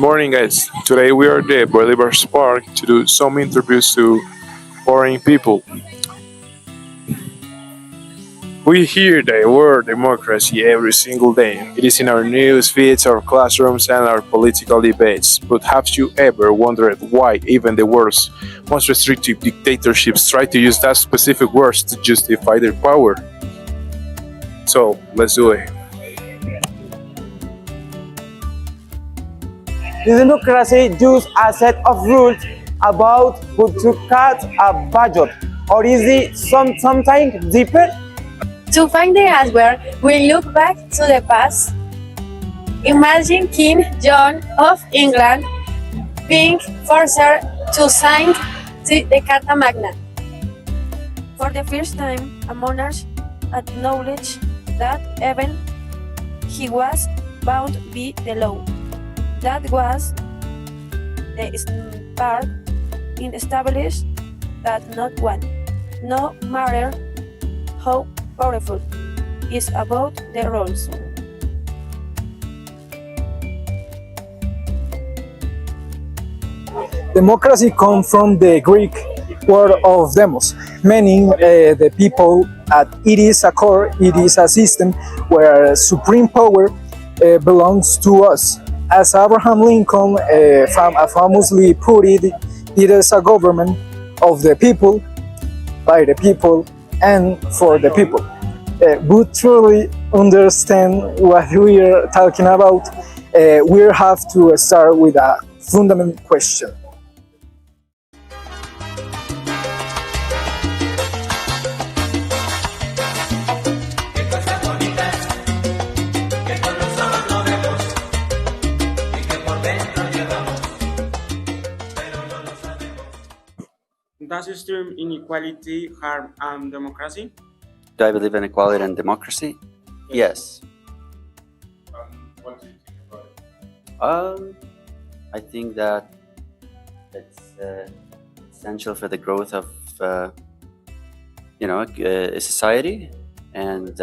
morning, guys. Today we are at the Bolivar's Park to do some interviews to foreign people. We hear the word democracy every single day. It is in our news feeds, our classrooms, and our political debates. But have you ever wondered why even the worst, most restrictive dictatorships try to use that specific words to justify their power? So, let's do it. The democracy uses a set of rules about who to cut a budget, or is it something deeper? To find the answer, we look back to the past. Imagine King John of England being forced to sign the Carta Magna. For the first time, a monarch acknowledged that even he was bound by the law. That was the part in established that not one, no matter how powerful, is about the rules. Democracy comes from the Greek word of demos, meaning the people. It is a core, it is a system where supreme power belongs to us. As Abraham Lincoln famously put it, it is a government of the people, by the people, and for the people. But truly understand what we are talking about, we have to start with a fundamental question. Does extreme inequality harm democracy? Do I believe in equality and democracy? Yes. What do you think about it? I think that it's essential for the growth of a society, and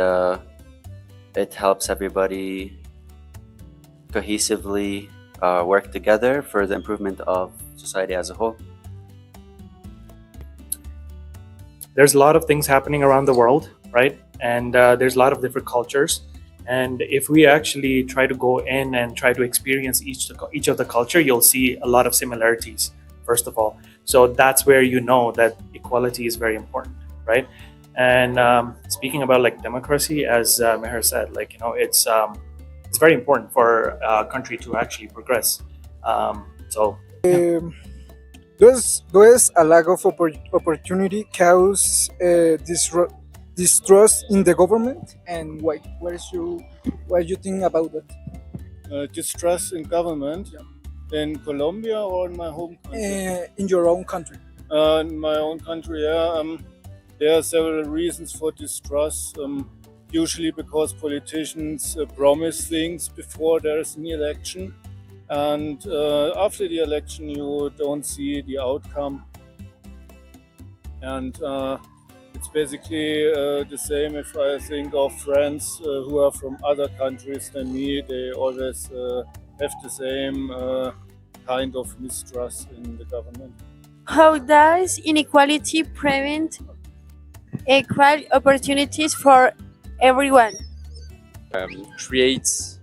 it helps everybody cohesively work together for the improvement of society as a whole. There's a lot of things happening around the world, right? And there's a lot of different cultures. And if we actually try to go in and try to experience each of the culture, you'll see a lot of similarities, first of all. So that's where you know that equality is very important, right? And speaking about like democracy, as Meher said, it's very important for a country to actually progress. Does a lack of opportunity cause distrust in the government? And why? What do you think about that? Distrust in government in Colombia or in my home country? In your own country? In my own country, yeah. There are several reasons for distrust. Usually because politicians promise things before there is an election, and after the election you don't see the outcome. And it's basically the same if I think of friends who are from other countries than me. They always have the same kind of mistrust in the government. How does inequality prevent equal opportunities for everyone? Creates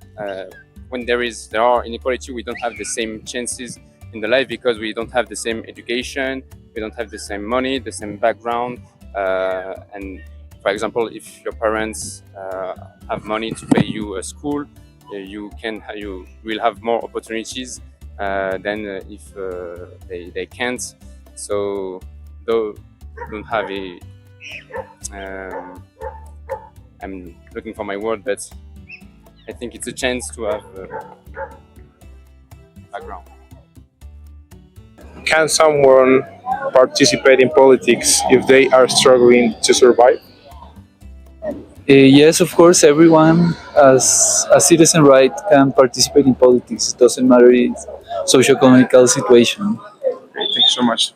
when there are inequality, we don't have the same chances in the life because we don't have the same education, we don't have the same money, the same background, and for example, if your parents have money to pay you a school, you will have more opportunities than if they can't. So though don't have a I'm looking for my word, but I think it's a chance to have background. Can someone participate in politics if they are struggling to survive? Yes, of course, everyone as a citizen right can participate in politics. It doesn't matter its socio-economical situation. Okay, thank you so much.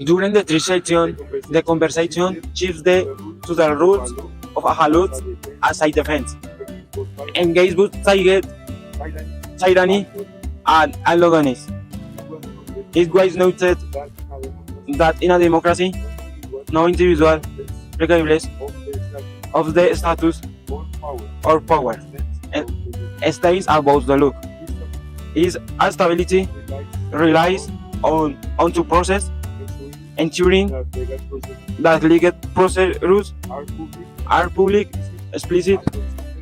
During the third section, the conversation shifts to the roots of Ahalut as side defense, engage with tyranny and allogonist. It was noted that in a democracy, no individual, regardless of the status or power, stays above the law. Its stability relies on two process, ensuring that legal procedures are public, explicit,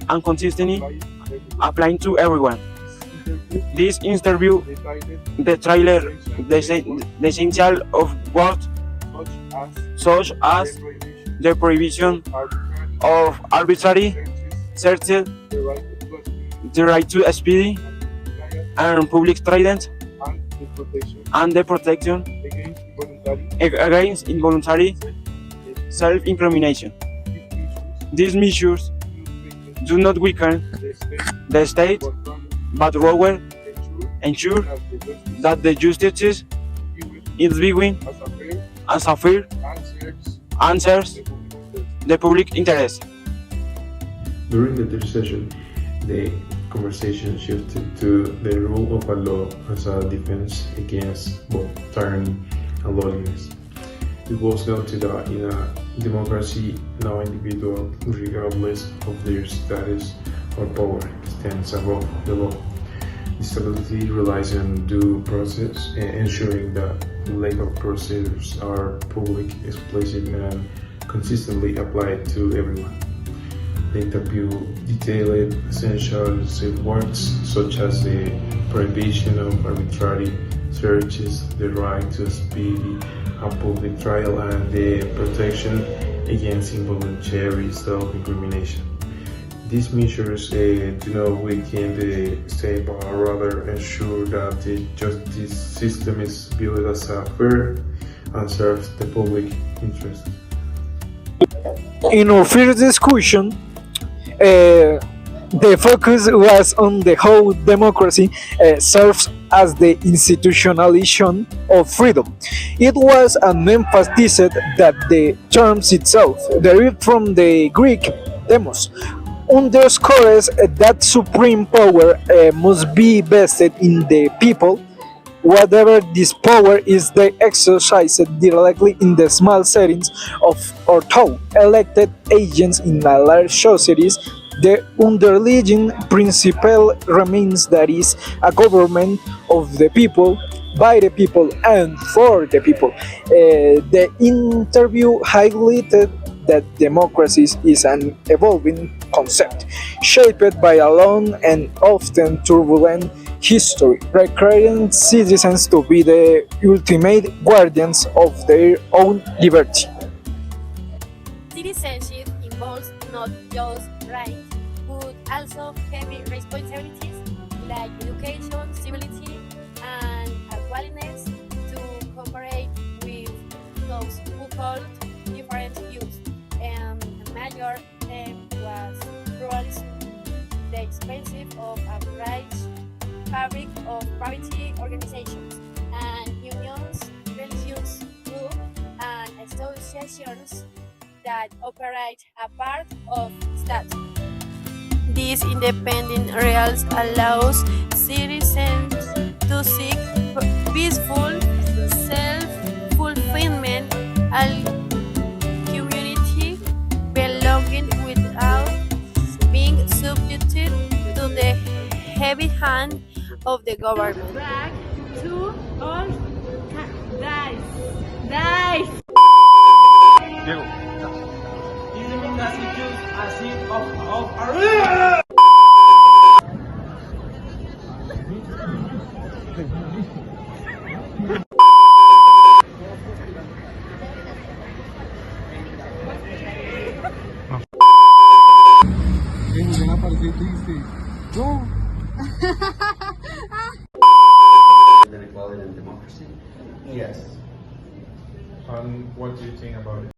and consistently applying to everyone. This interview the trailer the essential of words such as the prohibition of arbitrary searches, the right to speedy and public trident, and the protection against involuntary self-incrimination. These measures do not weaken the state, but rather ensure that the justice is being as a fair answers the public interest. During the third session, the conversation shifted to the rule of a law as a defense against both tyranny and lawlessness. It was noted that in a democracy, no individual, regardless of their status or power, stands above the law. Stability relies on due process, ensuring that legal procedures are public, explicit, and consistently applied to everyone. The interview detailed essential safeguards such as the prohibition of arbitrary searches, the right to a speedy and public trial, and the protection against involuntary self-incrimination. These measures do not weaken the state, but rather ensure that the justice system is built as a fair and serves the public interest. In our first discussion, the focus was on the how democracy serves as the institutionalization of freedom. It was an emphasis that the term itself, derived from the Greek demos, underscores that supreme power must be vested in the people, whatever this power is they exercised directly in the small settings of or through elected agents in a large societies. The underlying principle remains that is a government of the people, by the people, and for the people. The interview highlighted that democracy is an evolving concept, shaped by a long and often turbulent history, requiring citizens to be the ultimate guardians of their own liberty. Citizenship involves not just rights, but also heavy responsibilities like education, civility, and a willingness to cooperate with those who hold different views. A major theme was pluralism, the expensive of a large fabric of private organizations and unions, religious groups, and associations that operate apart of state. This independent realms allows citizens to seek peaceful self-fulfillment and community belonging without being subjected to the heavy hand of the government. Back to all dice. Dice. Is democracy just a seat of Gender equality and democracy. Yes. And what do you think about it?